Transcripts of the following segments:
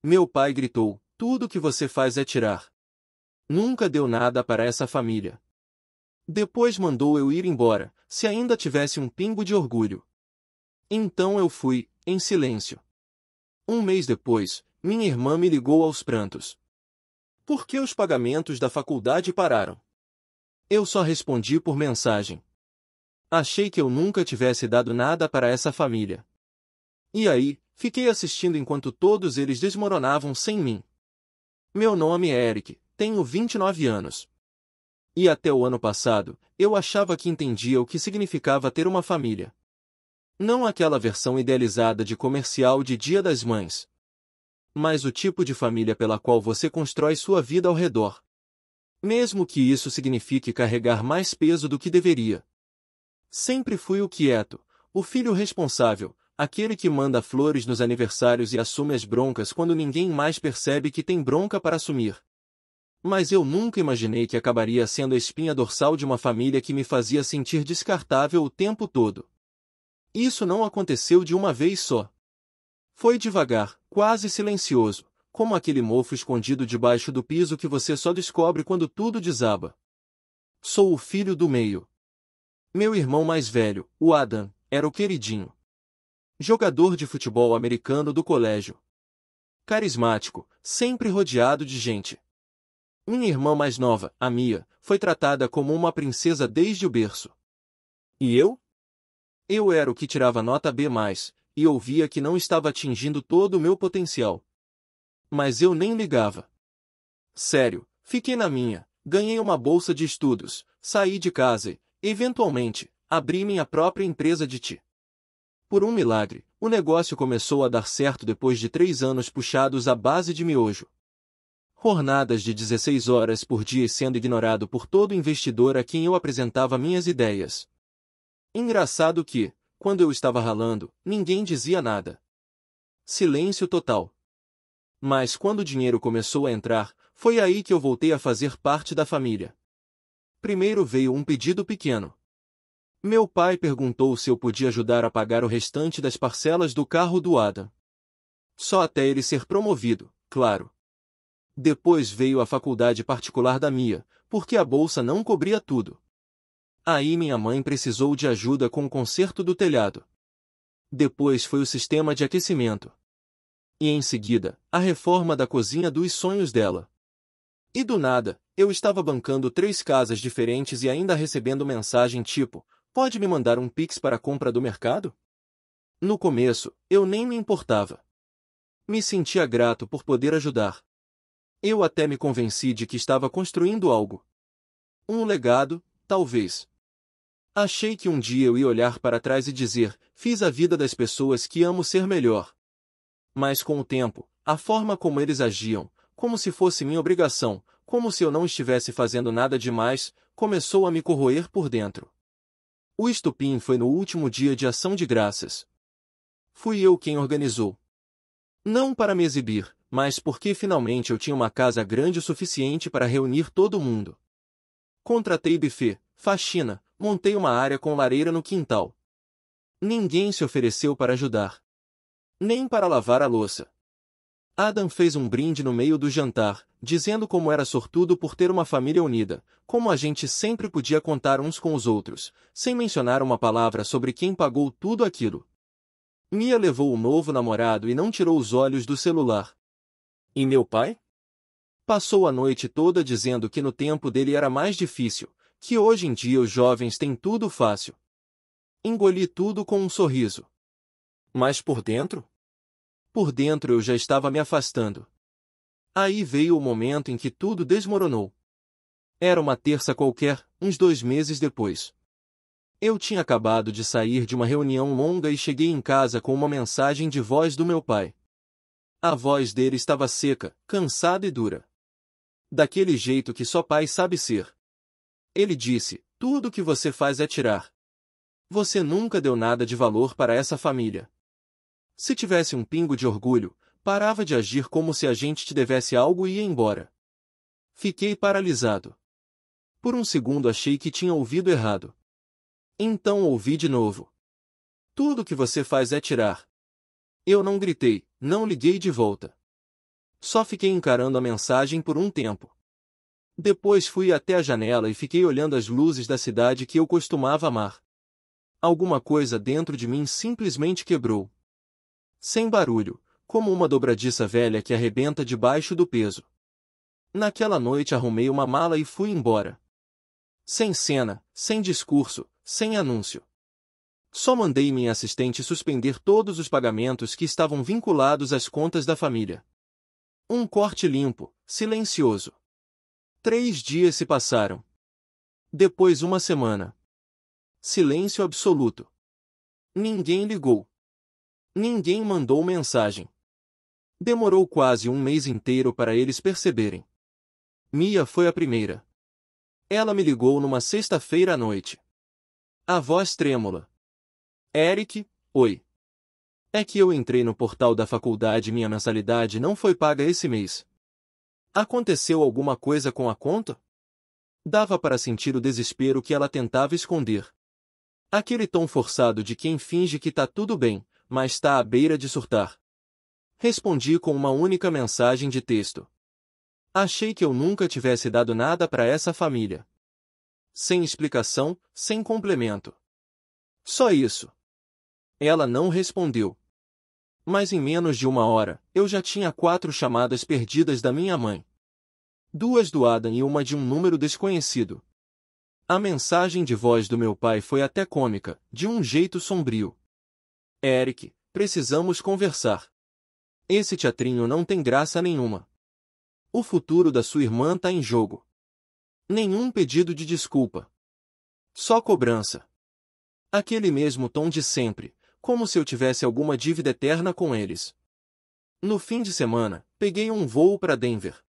Meu pai gritou, tudo que você faz é tirar. Nunca deu nada para essa família. Depois mandou eu ir embora, se ainda tivesse um pingo de orgulho. Então eu fui, em silêncio. Um mês depois, minha irmã me ligou aos prantos. Por que os pagamentos da faculdade pararam? Eu só respondi por mensagem. Achei que eu nunca tivesse dado nada para essa família. E aí, fiquei assistindo enquanto todos eles desmoronavam sem mim. Meu nome é Eric, tenho 29 anos. E até o ano passado, eu achava que entendia o que significava ter uma família. Não aquela versão idealizada de comercial de Dia das Mães, mas o tipo de família pela qual você constrói sua vida ao redor. Mesmo que isso signifique carregar mais peso do que deveria. Sempre fui o quieto, o filho responsável, aquele que manda flores nos aniversários e assume as broncas quando ninguém mais percebe que tem bronca para assumir. Mas eu nunca imaginei que acabaria sendo a espinha dorsal de uma família que me fazia sentir descartável o tempo todo. Isso não aconteceu de uma vez só. Foi devagar, quase silencioso, como aquele mofo escondido debaixo do piso que você só descobre quando tudo desaba. Sou o filho do meio. Meu irmão mais velho, o Adam, era o queridinho. Jogador de futebol americano do colégio. Carismático, sempre rodeado de gente. Minha irmã mais nova, a Mia, foi tratada como uma princesa desde o berço. E eu? Eu era o que tirava nota B+, e ouvia que não estava atingindo todo o meu potencial. Mas eu nem ligava. Sério, fiquei na minha, ganhei uma bolsa de estudos, saí de casa e, eventualmente, abri minha própria empresa de tea. Por um milagre, o negócio começou a dar certo depois de 3 anos puxados à base de miojo. Jornadas de 16 horas por dia sendo ignorado por todo investidor a quem eu apresentava minhas ideias. Engraçado que, quando eu estava ralando, ninguém dizia nada. Silêncio total. Mas quando o dinheiro começou a entrar, foi aí que eu voltei a fazer parte da família. Primeiro veio um pedido pequeno. Meu pai perguntou se eu podia ajudar a pagar o restante das parcelas do carro do Adam. Só até ele ser promovido, claro. Depois veio a faculdade particular da Mia, porque a bolsa não cobria tudo. Aí minha mãe precisou de ajuda com o conserto do telhado. Depois foi o sistema de aquecimento. E em seguida, a reforma da cozinha dos sonhos dela. E do nada, eu estava bancando 3 casas diferentes e ainda recebendo mensagem tipo, pode me mandar um Pix para a compra do mercado? No começo, eu nem me importava. Me sentia grato por poder ajudar. Eu até me convenci de que estava construindo algo. Um legado, talvez. Achei que um dia eu ia olhar para trás e dizer, fiz a vida das pessoas que amo ser melhor. Mas com o tempo, a forma como eles agiam, como se fosse minha obrigação, como se eu não estivesse fazendo nada demais, começou a me corroer por dentro. O estupim foi no último dia de Ação de Graças. Fui eu quem organizou. Não para me exibir, mas porque finalmente eu tinha uma casa grande o suficiente para reunir todo mundo. Contratei buffet, faxina, montei uma área com lareira no quintal. Ninguém se ofereceu para ajudar. Nem para lavar a louça. Adam fez um brinde no meio do jantar, dizendo como era sortudo por ter uma família unida, como a gente sempre podia contar uns com os outros, sem mencionar uma palavra sobre quem pagou tudo aquilo. Mia levou o novo namorado e não tirou os olhos do celular. E meu pai? Passou a noite toda dizendo que no tempo dele era mais difícil, que hoje em dia os jovens têm tudo fácil. Engoli tudo com um sorriso. Mas por dentro? Por dentro eu já estava me afastando. Aí veio o momento em que tudo desmoronou. Era uma terça qualquer, uns 2 meses depois. Eu tinha acabado de sair de uma reunião longa e cheguei em casa com uma mensagem de voz do meu pai. A voz dele estava seca, cansada e dura. Daquele jeito que só pai sabe ser. Ele disse, tudo o que você faz é tirar. Você nunca deu nada de valor para essa família. Se tivesse um pingo de orgulho, parava de agir como se a gente te devesse algo e ia embora. Fiquei paralisado. Por um segundo achei que tinha ouvido errado. Então ouvi de novo. Tudo o que você faz é tirar. Eu não gritei, não liguei de volta. Só fiquei encarando a mensagem por um tempo. Depois fui até a janela e fiquei olhando as luzes da cidade que eu costumava amar. Alguma coisa dentro de mim simplesmente quebrou. Sem barulho, como uma dobradiça velha que arrebenta debaixo do peso. Naquela noite arrumei uma mala e fui embora. Sem cena, sem discurso, sem anúncio. Só mandei minha assistente suspender todos os pagamentos que estavam vinculados às contas da família. Um corte limpo, silencioso. 3 dias se passaram. Depois uma semana. Silêncio absoluto. Ninguém ligou. Ninguém mandou mensagem. Demorou quase um mês inteiro para eles perceberem. Mia foi a primeira. Ela me ligou numa sexta-feira à noite. A voz trêmula. Eric, oi. É que eu entrei no portal da faculdade e minha mensalidade não foi paga esse mês. Aconteceu alguma coisa com a conta? Dava para sentir o desespero que ela tentava esconder. Aquele tom forçado de quem finge que tá tudo bem, mas está à beira de surtar. Respondi com uma única mensagem de texto. Achei que eu nunca tivesse dado nada para essa família. Sem explicação, sem complemento. Só isso. Ela não respondeu. Mas em menos de uma hora, eu já tinha 4 chamadas perdidas da minha mãe. 2 do Adam e uma de um número desconhecido. A mensagem de voz do meu pai foi até cômica, de um jeito sombrio. Eric, precisamos conversar. Esse teatrinho não tem graça nenhuma. O futuro da sua irmã tá em jogo. Nenhum pedido de desculpa. Só cobrança. Aquele mesmo tom de sempre, como se eu tivesse alguma dívida eterna com eles. No fim de semana, peguei um voo para Denver.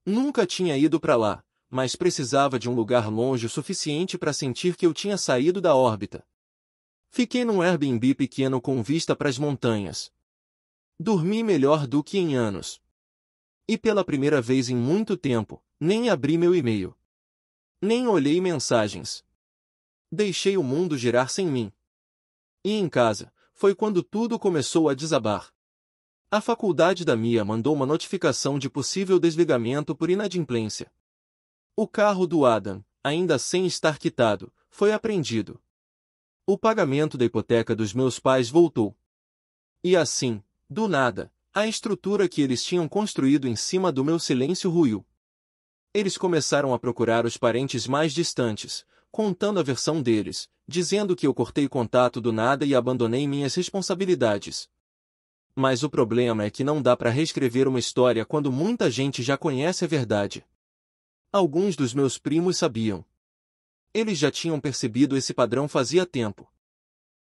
Nunca tinha ido para lá, mas precisava de um lugar longe o suficiente para sentir que eu tinha saído da órbita. Fiquei num Airbnb pequeno com vista para as montanhas. Dormi melhor do que em anos. E pela primeira vez em muito tempo, nem abri meu e-mail. Nem olhei mensagens. Deixei o mundo girar sem mim. E em casa, foi quando tudo começou a desabar. A faculdade da Mia mandou uma notificação de possível desligamento por inadimplência. O carro do Adam, ainda sem estar quitado, foi apreendido. O pagamento da hipoteca dos meus pais voltou. E assim, do nada, a estrutura que eles tinham construído em cima do meu silêncio ruiu. Eles começaram a procurar os parentes mais distantes, contando a versão deles, dizendo que eu cortei contato do nada e abandonei minhas responsabilidades. Mas o problema é que não dá para reescrever uma história quando muita gente já conhece a verdade. Alguns dos meus primos sabiam. Eles já tinham percebido esse padrão fazia tempo.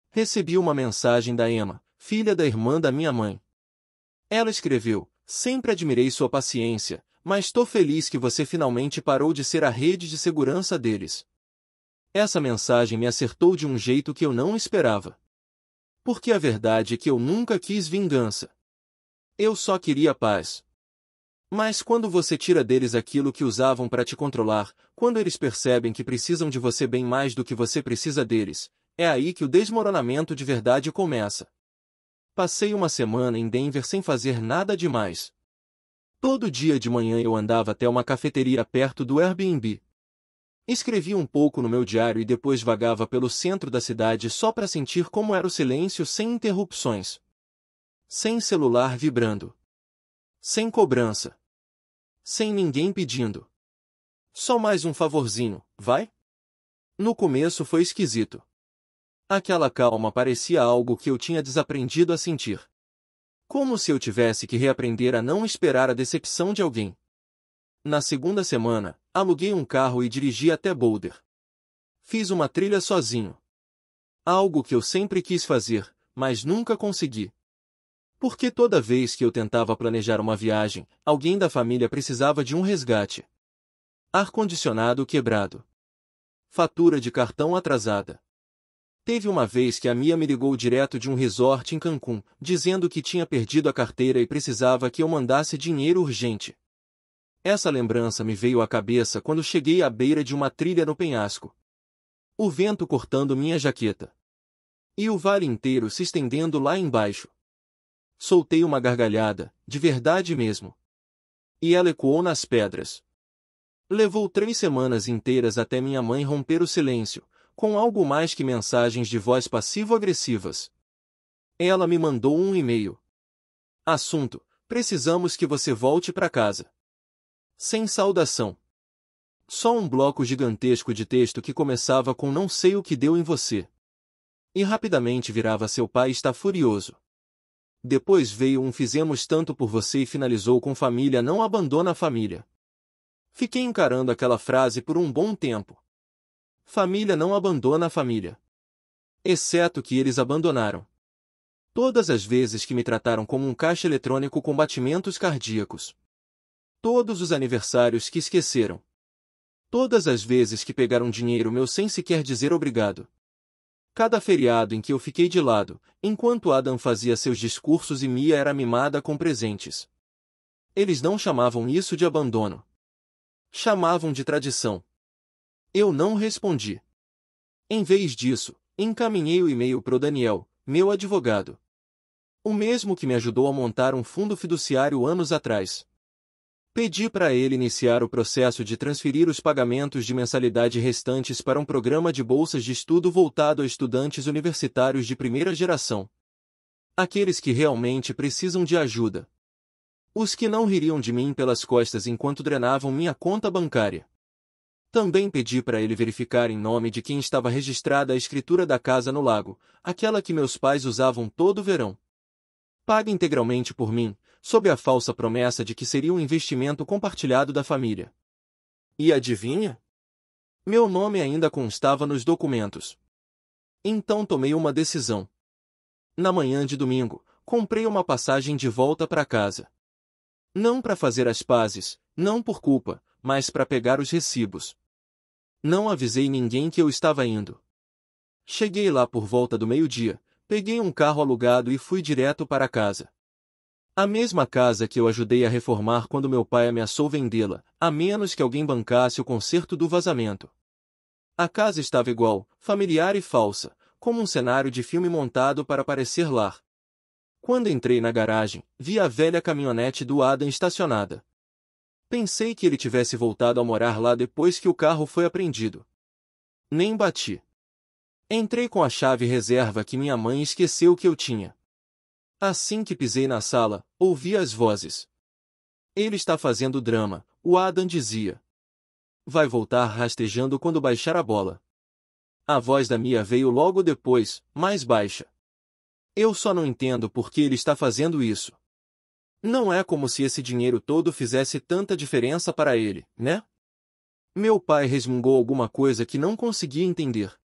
Recebi uma mensagem da Emma, filha da irmã da minha mãe. Ela escreveu: sempre admirei sua paciência, mas tô feliz que você finalmente parou de ser a rede de segurança deles. Essa mensagem me acertou de um jeito que eu não esperava. Porque a verdade é que eu nunca quis vingança. Eu só queria paz. Mas quando você tira deles aquilo que usavam para te controlar, quando eles percebem que precisam de você bem mais do que você precisa deles, é aí que o desmoronamento de verdade começa. Passei uma semana em Denver sem fazer nada demais. Todo dia de manhã eu andava até uma cafeteria perto do Airbnb. Escrevi um pouco no meu diário e depois vagava pelo centro da cidade só para sentir como era o silêncio sem interrupções. Sem celular vibrando. Sem cobrança. Sem ninguém pedindo. Só mais um favorzinho, vai? No começo foi esquisito. Aquela calma parecia algo que eu tinha desaprendido a sentir. Como se eu tivesse que reaprender a não esperar a decepção de alguém. Na segunda semana, aluguei um carro e dirigi até Boulder. Fiz uma trilha sozinho. Algo que eu sempre quis fazer, mas nunca consegui. Porque toda vez que eu tentava planejar uma viagem, alguém da família precisava de um resgate. Ar-condicionado quebrado. Fatura de cartão atrasada. Teve uma vez que a Mia me ligou direto de um resort em Cancún, dizendo que tinha perdido a carteira e precisava que eu mandasse dinheiro urgente. Essa lembrança me veio à cabeça quando cheguei à beira de uma trilha no penhasco. O vento cortando minha jaqueta. E o vale inteiro se estendendo lá embaixo. Soltei uma gargalhada, de verdade mesmo. E ela ecoou nas pedras. Levou 3 semanas inteiras até minha mãe romper o silêncio, com algo mais que mensagens de voz passivo-agressivas. Ela me mandou um e-mail. Assunto: precisamos que você volte para casa. Sem saudação. Só um bloco gigantesco de texto que começava com "não sei o que deu em você". E rapidamente virava "seu pai está furioso". Depois veio um "fizemos tanto por você" e finalizou com "família não abandona a família". Fiquei encarando aquela frase por um bom tempo. Família não abandona a família. Exceto que eles abandonaram. Todas as vezes que me trataram como um caixa eletrônico com batimentos cardíacos. Todos os aniversários que esqueceram. Todas as vezes que pegaram dinheiro meu sem sequer dizer obrigado. Cada feriado em que eu fiquei de lado, enquanto Adam fazia seus discursos e Mia era mimada com presentes. Eles não chamavam isso de abandono. Chamavam de tradição. Eu não respondi. Em vez disso, encaminhei o e-mail pro Daniel, meu advogado. O mesmo que me ajudou a montar um fundo fiduciário anos atrás. Pedi para ele iniciar o processo de transferir os pagamentos de mensalidade restantes para um programa de bolsas de estudo voltado a estudantes universitários de primeira geração. Aqueles que realmente precisam de ajuda. Os que não ririam de mim pelas costas enquanto drenavam minha conta bancária. Também pedi para ele verificar em nome de quem estava registrada a escritura da casa no lago, aquela que meus pais usavam todo verão. Paga integralmente por mim, sob a falsa promessa de que seria um investimento compartilhado da família. E adivinha? Meu nome ainda constava nos documentos. Então tomei uma decisão. Na manhã de domingo, comprei uma passagem de volta para casa. Não para fazer as pazes, não por culpa, mas para pegar os recibos. Não avisei ninguém que eu estava indo. Cheguei lá por volta do meio-dia, peguei um carro alugado e fui direto para casa. A mesma casa que eu ajudei a reformar quando meu pai ameaçou vendê-la, a menos que alguém bancasse o conserto do vazamento. A casa estava igual, familiar e falsa, como um cenário de filme montado para parecer lar. Quando entrei na garagem, vi a velha caminhonete do Adam estacionada. Pensei que ele tivesse voltado a morar lá depois que o carro foi apreendido. Nem bati. Entrei com a chave reserva que minha mãe esqueceu que eu tinha. Assim que pisei na sala, ouvi as vozes. Ele está fazendo drama, o Adam dizia. Vai voltar rastejando quando baixar a bola. A voz da Mia veio logo depois, mais baixa. Eu só não entendo por que ele está fazendo isso. Não é como se esse dinheiro todo fizesse tanta diferença para ele, né? Meu pai resmungou alguma coisa que não conseguia entender.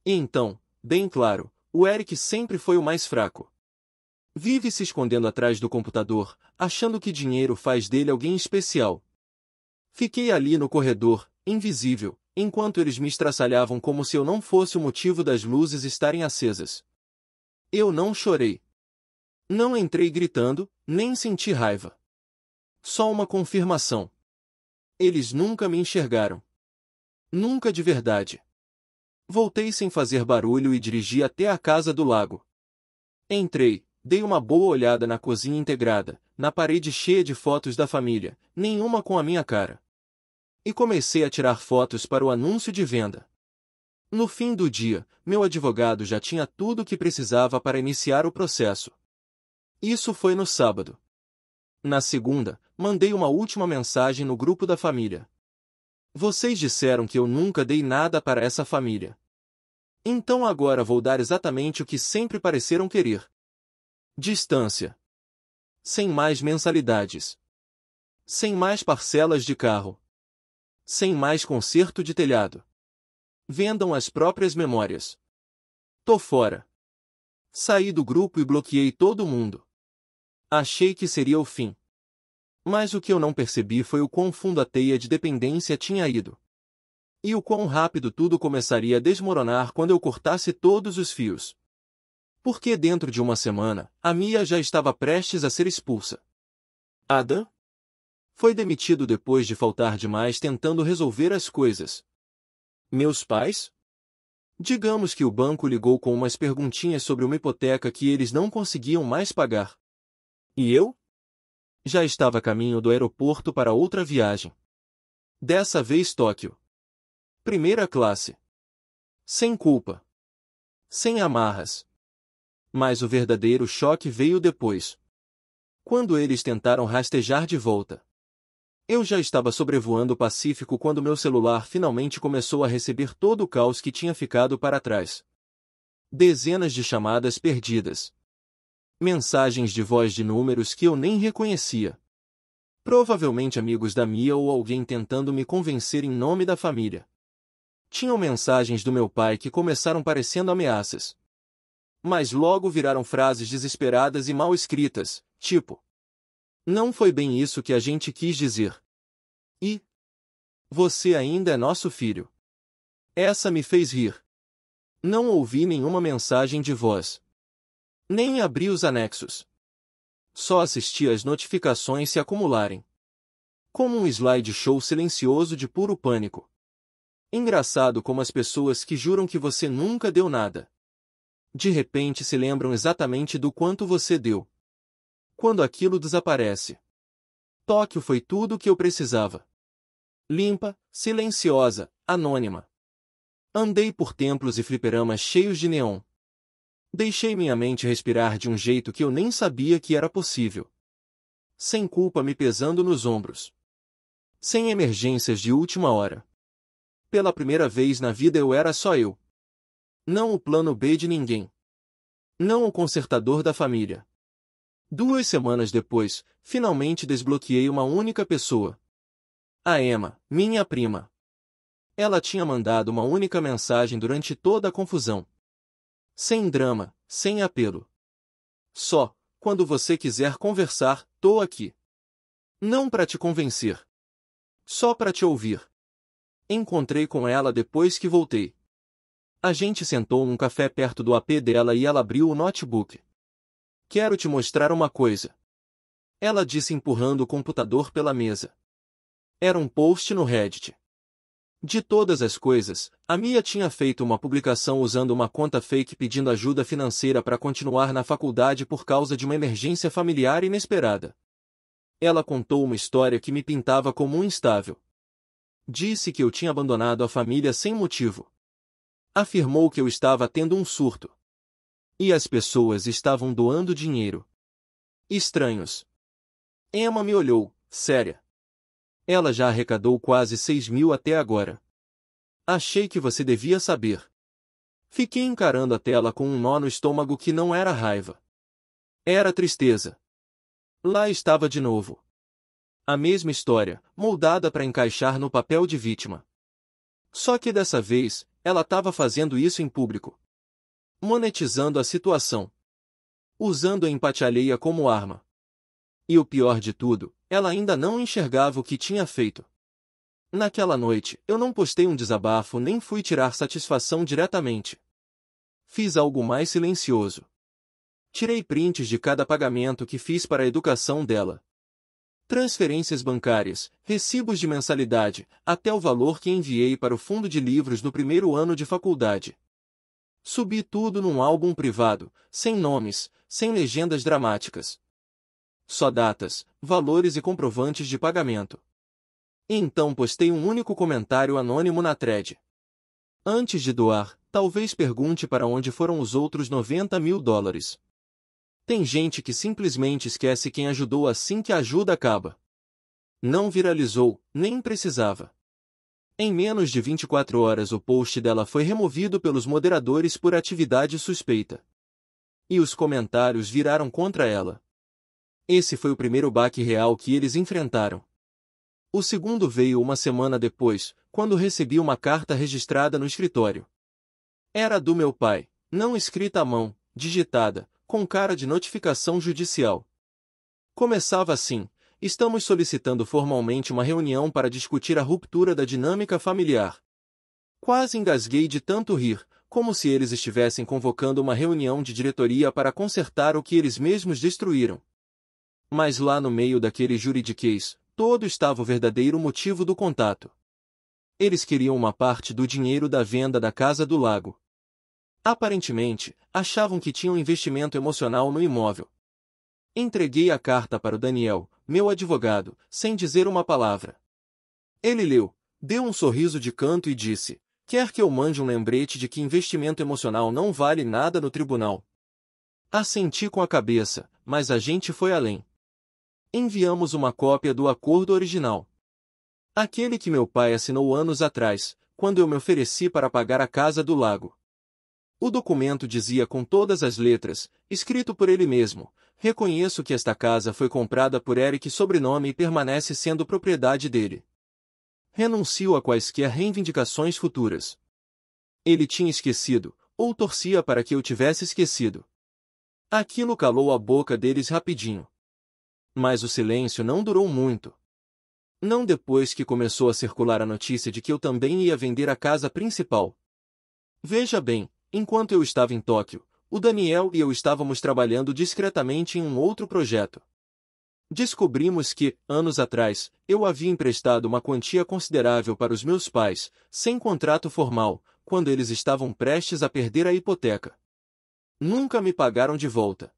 E então, bem claro, o Eric sempre foi o mais fraco. Vive se escondendo atrás do computador, achando que dinheiro faz dele alguém especial. Fiquei ali no corredor, invisível, enquanto eles me estraçalhavam como se eu não fosse o motivo das luzes estarem acesas. Eu não chorei. Não entrei gritando, nem senti raiva. Só uma confirmação. Eles nunca me enxergaram. Nunca de verdade. Voltei sem fazer barulho e dirigi até a casa do lago. Entrei, dei uma boa olhada na cozinha integrada, na parede cheia de fotos da família, nenhuma com a minha cara. E comecei a tirar fotos para o anúncio de venda. No fim do dia, meu advogado já tinha tudo o que precisava para iniciar o processo. Isso foi no sábado. Na segunda, mandei uma última mensagem no grupo da família. Vocês disseram que eu nunca dei nada para essa família. Então agora vou dar exatamente o que sempre pareceram querer. Distância. Sem mais mensalidades. Sem mais parcelas de carro. Sem mais conserto de telhado. Vendam as próprias memórias. Tô fora. Saí do grupo e bloqueei todo mundo. Achei que seria o fim. Mas o que eu não percebi foi o quão fundo a teia de dependência tinha ido. E o quão rápido tudo começaria a desmoronar quando eu cortasse todos os fios. Porque dentro de uma semana, a Mia já estava prestes a ser expulsa. Adam foi demitido depois de faltar demais tentando resolver as coisas. Meus pais? Digamos que o banco ligou com umas perguntinhas sobre uma hipoteca que eles não conseguiam mais pagar. E eu? Já estava a caminho do aeroporto para outra viagem. Dessa vez Tóquio. Primeira classe. Sem culpa. Sem amarras. Mas o verdadeiro choque veio depois. Quando eles tentaram rastejar de volta. Eu já estava sobrevoando o Pacífico quando meu celular finalmente começou a receber todo o caos que tinha ficado para trás. Dezenas de chamadas perdidas. Mensagens de voz de números que eu nem reconhecia. Provavelmente amigos da Mia ou alguém tentando me convencer em nome da família. Tinham mensagens do meu pai que começaram parecendo ameaças. Mas logo viraram frases desesperadas e mal escritas, tipo: "Não foi bem isso que a gente quis dizer." E: "Você ainda é nosso filho." Essa me fez rir. Não ouvi nenhuma mensagem de voz. Nem abri os anexos. Só assisti as notificações se acumularem. Como um slideshow silencioso de puro pânico. Engraçado como as pessoas que juram que você nunca deu nada, de repente se lembram exatamente do quanto você deu. Quando aquilo desaparece. Tóquio foi tudo o que eu precisava. Limpa, silenciosa, anônima. Andei por templos e fliperamas cheios de neon. Deixei minha mente respirar de um jeito que eu nem sabia que era possível. Sem culpa me pesando nos ombros. Sem emergências de última hora. Pela primeira vez na vida eu era só eu. Não o plano B de ninguém. Não o consertador da família. 2 semanas depois, finalmente desbloqueei uma única pessoa. A Emma, minha prima. Ela tinha mandado uma única mensagem durante toda a confusão. Sem drama, sem apelo. Só: "Quando você quiser conversar, tô aqui." Não para te convencer. Só para te ouvir. Encontrei com ela depois que voltei. A gente sentou num café perto do AP dela e ela abriu o notebook. "Quero te mostrar uma coisa." Ela disse empurrando o computador pela mesa. Era um post no Reddit. De todas as coisas, a Mia tinha feito uma publicação usando uma conta fake pedindo ajuda financeira para continuar na faculdade por causa de uma emergência familiar inesperada. Ela contou uma história que me pintava como um instável. Disse que eu tinha abandonado a família sem motivo. Afirmou que eu estava tendo um surto. E as pessoas estavam doando dinheiro. Estranhos. Emma me olhou, séria. Ela já arrecadou quase 6.000 até agora. Achei que você devia saber. Fiquei encarando a tela com um nó no estômago que não era raiva. Era tristeza. Lá estava de novo. A mesma história, moldada para encaixar no papel de vítima. Só que dessa vez, ela estava fazendo isso em público. Monetizando a situação. Usando a empatia alheia como arma. E o pior de tudo, ela ainda não enxergava o que tinha feito. Naquela noite, eu não postei um desabafo nem fui tirar satisfação diretamente. Fiz algo mais silencioso. Tirei prints de cada pagamento que fiz para a educação dela. Transferências bancárias, recibos de mensalidade, até o valor que enviei para o fundo de livros no primeiro ano de faculdade. Subi tudo num álbum privado, sem nomes, sem legendas dramáticas. Só datas, valores e comprovantes de pagamento. E então postei um único comentário anônimo na thread. Antes de doar, talvez pergunte para onde foram os outros $90.000. Tem gente que simplesmente esquece quem ajudou assim que a ajuda acaba. Não viralizou, nem precisava. Em menos de 24 horas o post dela foi removido pelos moderadores por atividade suspeita. E os comentários viraram contra ela. Esse foi o primeiro baque real que eles enfrentaram. O segundo veio uma semana depois, quando recebi uma carta registrada no escritório. Era do meu pai, não escrita à mão, digitada, com cara de notificação judicial. Começava assim: "Estamos solicitando formalmente uma reunião para discutir a ruptura da dinâmica familiar." Quase engasguei de tanto rir, como se eles estivessem convocando uma reunião de diretoria para consertar o que eles mesmos destruíram. Mas lá no meio daquele juridiquês, todo estava o verdadeiro motivo do contato. Eles queriam uma parte do dinheiro da venda da Casa do Lago. Aparentemente, achavam que tinham investimento emocional no imóvel. Entreguei a carta para o Daniel, meu advogado, sem dizer uma palavra. Ele leu, deu um sorriso de canto e disse: quer que eu mande um lembrete de que investimento emocional não vale nada no tribunal? Assenti com a cabeça, mas a gente foi além. Enviamos uma cópia do acordo original. Aquele que meu pai assinou anos atrás, quando eu me ofereci para pagar a casa do lago. O documento dizia com todas as letras, escrito por ele mesmo: reconheço que esta casa foi comprada por Eric sobrenome e permanece sendo propriedade dele. Renuncio a quaisquer reivindicações futuras. Ele tinha esquecido, ou torcia para que eu tivesse esquecido. Aquilo calou a boca deles rapidinho. Mas o silêncio não durou muito. Não depois que começou a circular a notícia de que eu também ia vender a casa principal. Veja bem, enquanto eu estava em Tóquio, o Daniel e eu estávamos trabalhando discretamente em um outro projeto. Descobrimos que, anos atrás, eu havia emprestado uma quantia considerável para os meus pais, sem contrato formal, quando eles estavam prestes a perder a hipoteca. Nunca me pagaram de volta.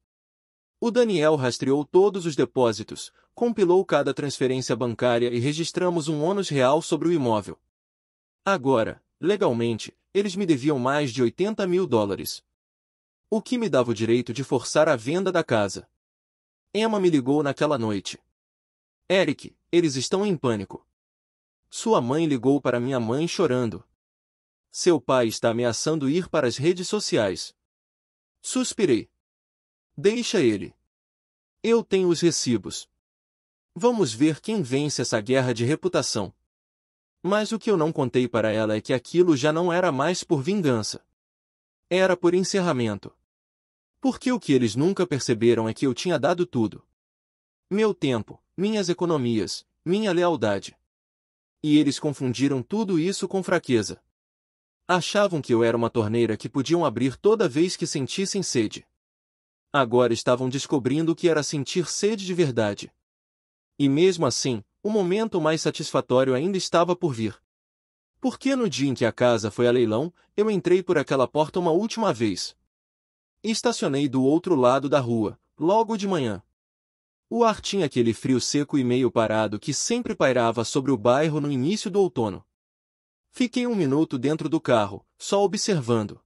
O Daniel rastreou todos os depósitos, compilou cada transferência bancária e registramos um ônus real sobre o imóvel. Agora, legalmente, eles me deviam mais de $80.000. O que me dava o direito de forçar a venda da casa. Emma me ligou naquela noite. Eric, eles estão em pânico. Sua mãe ligou para minha mãe chorando. Seu pai está ameaçando ir para as redes sociais. Suspirei. Deixa ele. Eu tenho os recibos. Vamos ver quem vence essa guerra de reputação. Mas o que eu não contei para ela é que aquilo já não era mais por vingança. Era por encerramento. Porque o que eles nunca perceberam é que eu tinha dado tudo. Meu tempo, minhas economias, minha lealdade. E eles confundiram tudo isso com fraqueza. Achavam que eu era uma torneira que podiam abrir toda vez que sentissem sede. Agora estavam descobrindo o que era sentir sede de verdade. E mesmo assim, o momento mais satisfatório ainda estava por vir. Porque no dia em que a casa foi a leilão, eu entrei por aquela porta uma última vez. Estacionei do outro lado da rua, logo de manhã. O ar tinha aquele frio seco e meio parado que sempre pairava sobre o bairro no início do outono. Fiquei um minuto dentro do carro, só observando.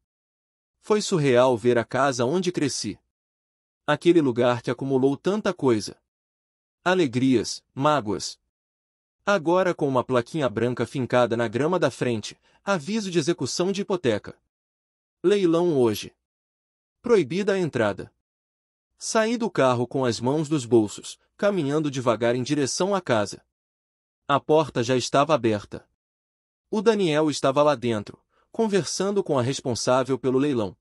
Foi surreal ver a casa onde cresci. Aquele lugar que acumulou tanta coisa. Alegrias, mágoas. Agora com uma plaquinha branca fincada na grama da frente, aviso de execução de hipoteca. Leilão hoje. Proibida a entrada. Saí do carro com as mãos nos bolsos, caminhando devagar em direção à casa. A porta já estava aberta. O Daniel estava lá dentro, conversando com a responsável pelo leilão.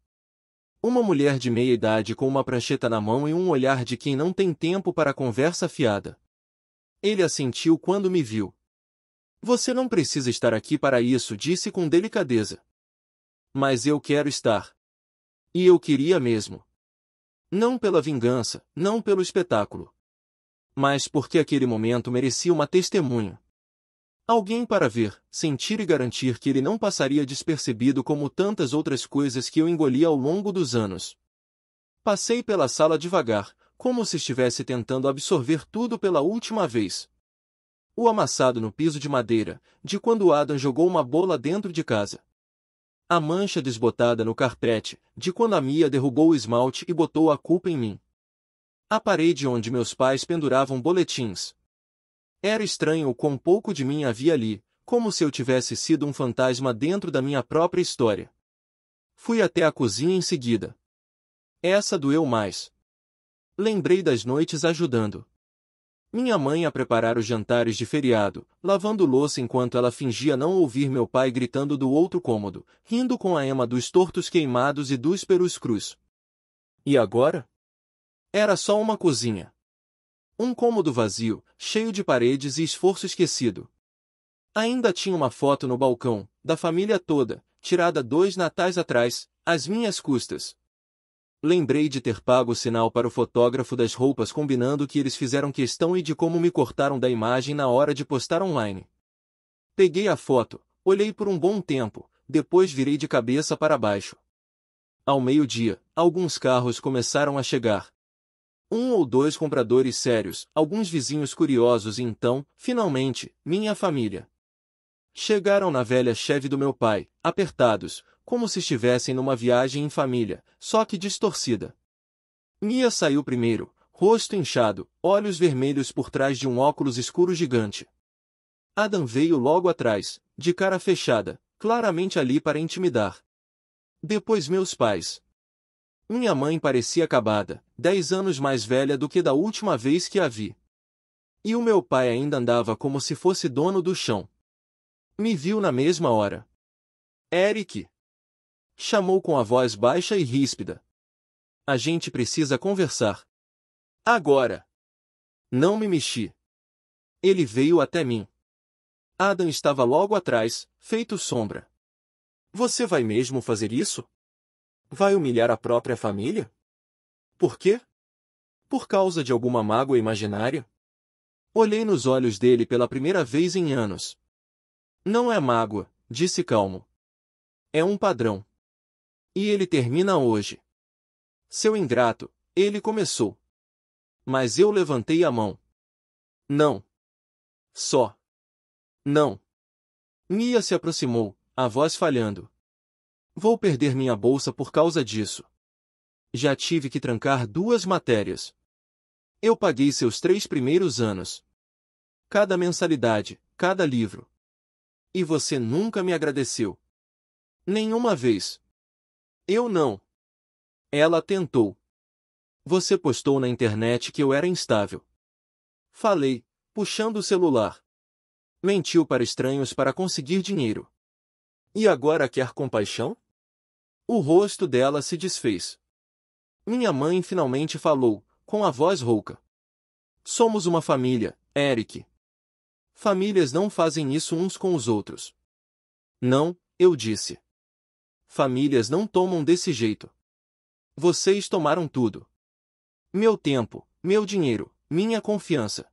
Uma mulher de meia idade com uma prancheta na mão e um olhar de quem não tem tempo para conversa fiada. Ele assentiu quando me viu. Você não precisa estar aqui para isso, disse com delicadeza. Mas eu quero estar. E eu queria mesmo. Não pela vingança, não pelo espetáculo. Mas porque aquele momento merecia uma testemunha. Alguém para ver, sentir e garantir que ele não passaria despercebido como tantas outras coisas que eu engoli ao longo dos anos. Passei pela sala devagar, como se estivesse tentando absorver tudo pela última vez. O amassado no piso de madeira, de quando Adam jogou uma bola dentro de casa. A mancha desbotada no carpete, de quando a Mia derrubou o esmalte e botou a culpa em mim. A parede onde meus pais penduravam boletins. Era estranho o quão pouco de mim havia ali, como se eu tivesse sido um fantasma dentro da minha própria história. Fui até a cozinha em seguida. Essa doeu mais. Lembrei das noites ajudando minha mãe a preparar os jantares de feriado, lavando louça enquanto ela fingia não ouvir meu pai gritando do outro cômodo, rindo com a Emma dos tortos queimados e dos perus crus. E agora? Era só uma cozinha. Um cômodo vazio, cheio de paredes e esforço esquecido. Ainda tinha uma foto no balcão, da família toda, tirada 2 natais atrás, às minhas custas. Lembrei de ter pago o sinal para o fotógrafo das roupas combinando que eles fizeram questão e de como me cortaram da imagem na hora de postar online. Peguei a foto, olhei por um bom tempo, depois virei de cabeça para baixo. Ao meio-dia, alguns carros começaram a chegar. Um ou dois compradores sérios, alguns vizinhos curiosos e então, finalmente, minha família. Chegaram na velha Chevy do meu pai, apertados, como se estivessem numa viagem em família, só que distorcida. Mia saiu primeiro, rosto inchado, olhos vermelhos por trás de um óculos escuro gigante. Adam veio logo atrás, de cara fechada, claramente ali para intimidar. Depois meus pais. Minha mãe parecia acabada, 10 anos mais velha do que da última vez que a vi. E o meu pai ainda andava como se fosse dono do chão. Me viu na mesma hora. Eric! Chamou com a voz baixa e ríspida. A gente precisa conversar. Agora! Não me mexi. Ele veio até mim. Adam estava logo atrás, feito sombra. Você vai mesmo fazer isso? Vai humilhar a própria família? Por quê? Por causa de alguma mágoa imaginária? Olhei nos olhos dele pela primeira vez em anos. Não é mágoa, disse calmo. É um padrão. E ele termina hoje. Seu ingrato, ele começou. Mas eu levantei a mão. Não. Só. Não. Mia se aproximou, a voz falhando. Vou perder minha bolsa por causa disso. Já tive que trancar 2 matérias. Eu paguei seus 3 primeiros anos. Cada mensalidade, cada livro. E você nunca me agradeceu. Nenhuma vez. Eu não. Ela tentou. Você postou na internet que eu era instável. Falei, puxando o celular. Mentiu para estranhos para conseguir dinheiro. E agora quer compaixão? O rosto dela se desfez. Minha mãe finalmente falou, com a voz rouca. Somos uma família, Eric. Famílias não fazem isso uns com os outros. Não, eu disse. Famílias não tomam desse jeito. Vocês tomaram tudo. Meu tempo, meu dinheiro, minha confiança.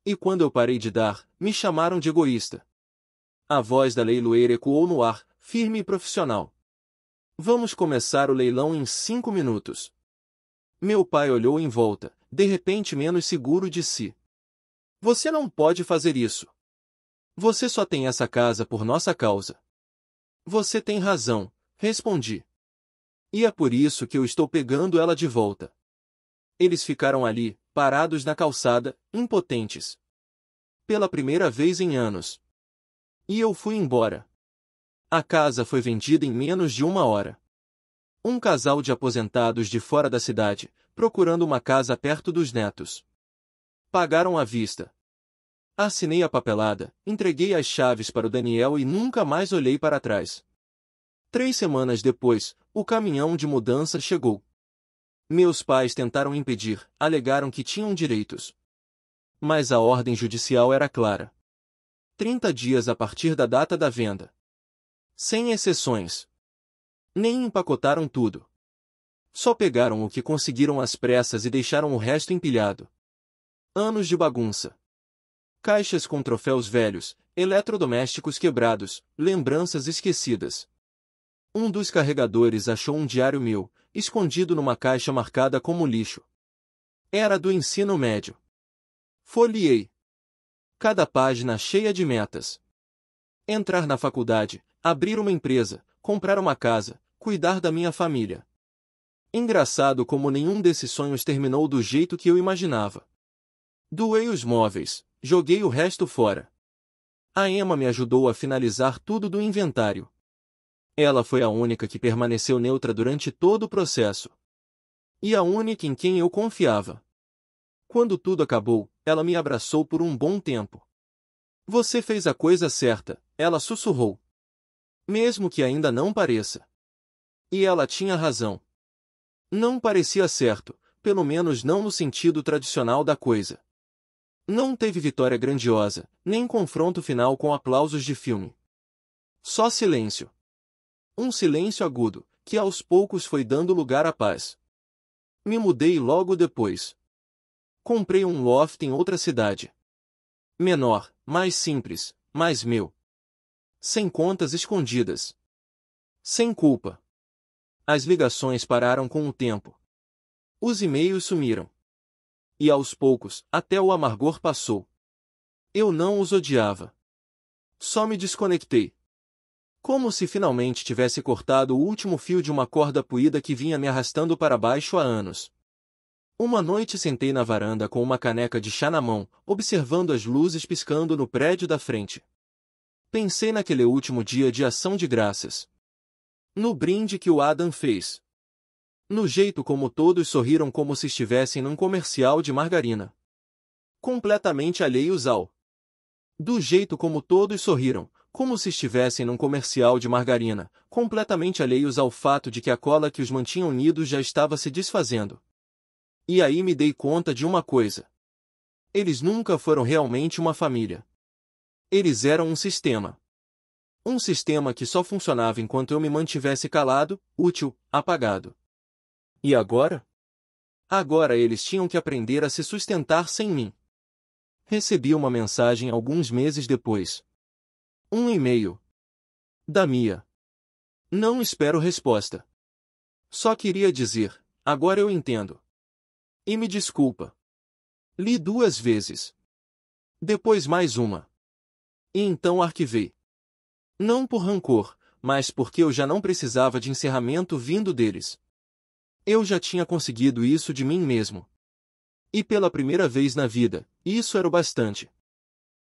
E quando eu parei de dar, me chamaram de egoísta. A voz da leiloeira ecoou no ar, firme e profissional. Vamos começar o leilão em 5 minutos. Meu pai olhou em volta, de repente menos seguro de si. Você não pode fazer isso. Você só tem essa casa por nossa causa. Você tem razão, respondi. E é por isso que eu estou pegando ela de volta. Eles ficaram ali, parados na calçada, impotentes. Pela primeira vez em anos. E eu fui embora. A casa foi vendida em menos de 1 hora. Um casal de aposentados de fora da cidade, procurando uma casa perto dos netos. Pagaram à vista. Assinei a papelada, entreguei as chaves para o Daniel e nunca mais olhei para trás. 3 semanas depois, o caminhão de mudança chegou. Meus pais tentaram impedir, alegaram que tinham direitos. Mas a ordem judicial era clara. 30 dias a partir da data da venda. Sem exceções. Nem empacotaram tudo. Só pegaram o que conseguiram às pressas e deixaram o resto empilhado. Anos de bagunça. Caixas com troféus velhos, eletrodomésticos quebrados, lembranças esquecidas. Um dos carregadores achou um diário meu, escondido numa caixa marcada como lixo. Era do ensino médio. Folheei. Cada página cheia de metas. Entrar na faculdade, abrir uma empresa, comprar uma casa, cuidar da minha família. Engraçado como nenhum desses sonhos terminou do jeito que eu imaginava. Doei os móveis, joguei o resto fora. A Emma me ajudou a finalizar tudo do inventário. Ela foi a única que permaneceu neutra durante todo o processo. E a única em quem eu confiava. Quando tudo acabou, ela me abraçou por um bom tempo. Você fez a coisa certa, ela sussurrou. Mesmo que ainda não pareça. E ela tinha razão. Não parecia certo, pelo menos não no sentido tradicional da coisa. Não teve vitória grandiosa, nem confronto final com aplausos de filme. Só silêncio. Um silêncio agudo, que aos poucos foi dando lugar à paz. Me mudei logo depois. Comprei um loft em outra cidade. Menor, mais simples, mais meu. Sem contas escondidas. Sem culpa. As ligações pararam com o tempo. Os e-mails sumiram. E aos poucos, até o amargor passou. Eu não os odiava. Só me desconectei. Como se finalmente tivesse cortado o último fio de uma corda puída que vinha me arrastando para baixo há anos. Uma noite sentei na varanda com uma caneca de chá na mão, observando as luzes piscando no prédio da frente. Pensei naquele último dia de ação de graças. No brinde que o Adam fez. No jeito como todos sorriram como se estivessem num comercial de margarina. Completamente alheios ao. Do jeito como todos sorriram, como se estivessem num comercial de margarina, completamente alheios ao fato de que a cola que os mantinha unidos já estava se desfazendo. E aí me dei conta de uma coisa. Eles nunca foram realmente uma família. Eles eram um sistema. Um sistema que só funcionava enquanto eu me mantivesse calado, útil, apagado. E agora? Agora eles tinham que aprender a se sustentar sem mim. Recebi uma mensagem alguns meses depois. Um e-mail. Da Mia. Não espero resposta. Só queria dizer, agora eu entendo. E me desculpa. Li 2 vezes. Depois mais uma. E então arquivei. Não por rancor, mas porque eu já não precisava de encerramento vindo deles. Eu já tinha conseguido isso de mim mesmo. E pela primeira vez na vida, isso era o bastante.